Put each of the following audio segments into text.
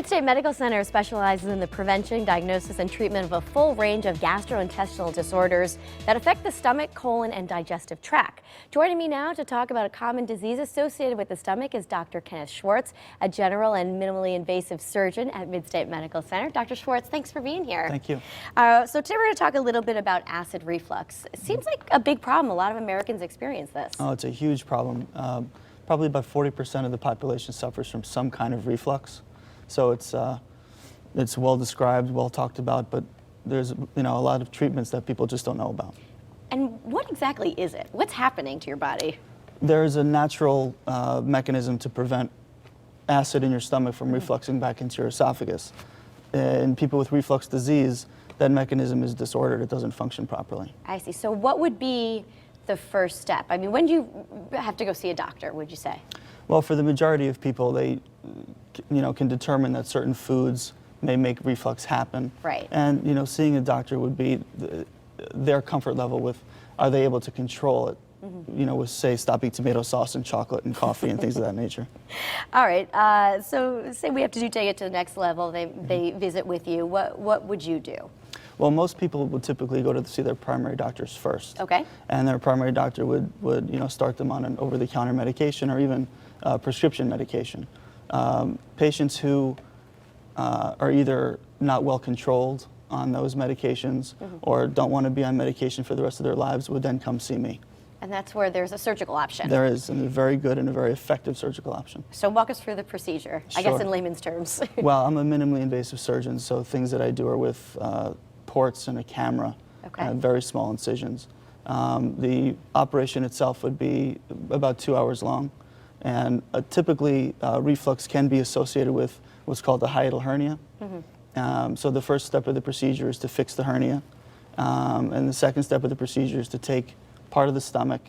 MidState Medical Center specializes in the prevention, diagnosis, and treatment of a full range of gastrointestinal disorders that affect the stomach, colon, and digestive tract. Joining me now to talk about a common disease associated with the stomach is Dr. Kenneth Schwartz, a general and minimally invasive surgeon at MidState Medical Center. Dr. Schwartz, thanks for being here. Thank you. So today we're going to talk a little bit about acid reflux. It seems like a big problem. A lot of Americans experience this. Oh, it's a huge problem. Probably about 40% of the population suffers from some kind of reflux. So it's well described, well talked about, but there's a lot of treatments that people just don't know about. And what exactly is it? What's happening to your body? There's a natural mechanism to prevent acid in your stomach from refluxing back into your esophagus. In people with reflux disease, that mechanism is disordered. It doesn't function properly. I see. So what would be the first step? I mean, when do you have to go see a doctor, would you say? Well, for the majority of people, they can determine that certain foods may make reflux happen. Right. And seeing a doctor would be their comfort level with, are they able to control it? With, say, stop eating tomato sauce and chocolate and coffee and things of that nature. All right. So say we have to take it to the next level. They visit with you. What would you do? Well, most people would typically go to see their primary doctors first. Okay. And their primary doctor would start them on an over-the-counter medication or even prescription medication. Patients who are either not well controlled on those medications or don't want to be on medication for the rest of their lives would then come see me. And that's where there's a surgical option. There is, and a very good and a very effective surgical option. So walk us through the procedure, I guess in layman's terms. Well, I'm a minimally invasive surgeon, so things that I do are with ports and a camera, very small incisions. The operation itself would be about 2 hours long, and typically reflux can be associated with what's called the hiatal hernia. So the first step of the procedure is to fix the hernia, and the second step of the procedure is to take part of the stomach,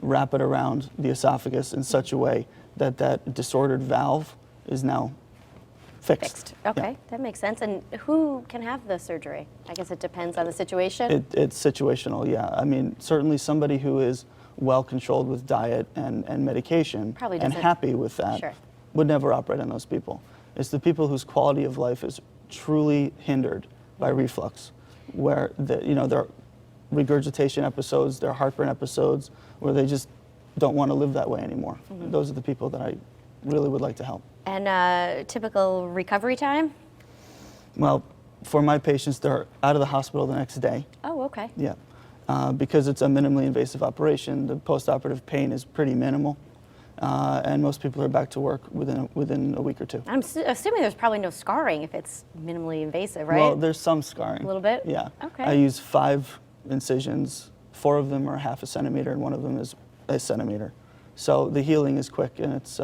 wrap it around the esophagus in such a way that that disordered valve is now fixed. Okay, that makes sense. And who can have the surgery? I guess it depends on the situation. It's situational, yeah. I mean, certainly somebody who is well controlled with diet and medication and happy with that would never operate on those people. It's the people whose quality of life is truly hindered by reflux, where their regurgitation episodes, their heartburn episodes, where they just don't want to live that way anymore. Those are the people that I really would like to help. And typical recovery time? Well, for my patients, they're out of the hospital the next day. Oh, okay. Yeah. Because it's a minimally invasive operation, the post-operative pain is pretty minimal. And most people are back to work within a week or two. I'm assuming there's probably no scarring if it's minimally invasive, right? Well, there's some scarring. A little bit? Yeah. Okay. I use 5 incisions. 4 of them are ½ centimeter, and 1 of them is a centimeter. So the healing is quick, and it's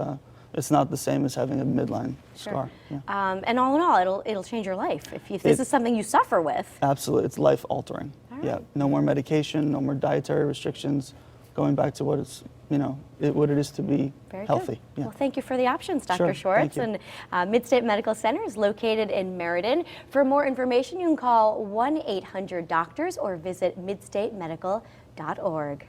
not the same as having a midline scar. Yeah. And all in all, it'll change your life if this is something you suffer with. Absolutely, it's life altering. Right. Yeah. No more medication, no more dietary restrictions. Going back to what it's what it is to be healthy. Yeah. Well, thank you for the options, Dr. Schwartz. And MidState Medical Center is located in Meriden. For more information, you can call 1-800-DOCTORS or visit midstatemedical.org.